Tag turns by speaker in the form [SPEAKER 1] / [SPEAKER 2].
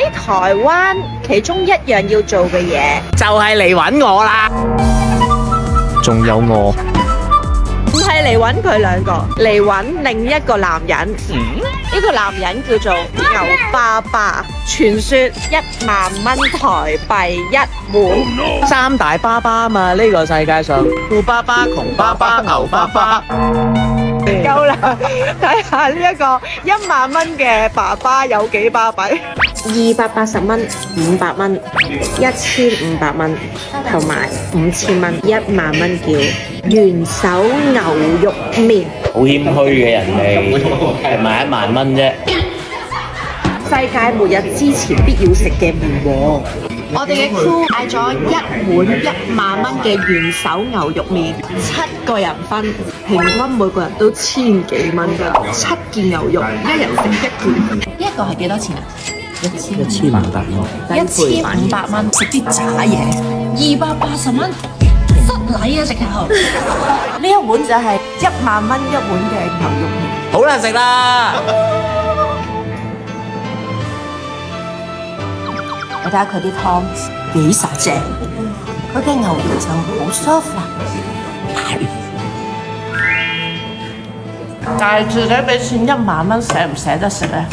[SPEAKER 1] 喺台灣其中一樣要做嘅嘢，
[SPEAKER 2] 就係嚟揾我啦。
[SPEAKER 3] 仲有我，
[SPEAKER 1] 唔係嚟揾佢兩個，嚟揾另一個男人。呢個男人叫做牛爸爸，傳說10000蚊台幣一碗。
[SPEAKER 2] 三大爸爸嘛，呢個世界上富爸爸、窮爸爸、牛爸爸。
[SPEAKER 1] 夠啦，睇下呢一個10000蚊嘅爸爸有幾巴閉。280蚊、500蚊、1500蚊，同埋5000蚊，10000蚊叫元首牛肉麵。
[SPEAKER 4] 好謙虛嘅人哋賣10000蚊啫。
[SPEAKER 1] 世界末日之前必要食嘅麵喎。我哋嘅 crew 嗌咗一碗10000蚊嘅元首牛肉麵，7個人分，平均每個人都1000幾蚊㗎。7件牛肉，一人食1件。
[SPEAKER 5] 呢一個係幾多錢啊
[SPEAKER 4] 1500蚊。
[SPEAKER 5] ？1500蚊食啲渣嘢，280蚊失禮啊！直頭。
[SPEAKER 1] 呢一碗就係10000蚊一碗嘅牛肉麵。
[SPEAKER 4] 好啦，食啦！
[SPEAKER 5] 你睇下佢啲湯幾實淨，佢嘅牛肉就好 soft 啦。
[SPEAKER 6] 但係自己俾錢10000蚊，捨唔捨得食咧？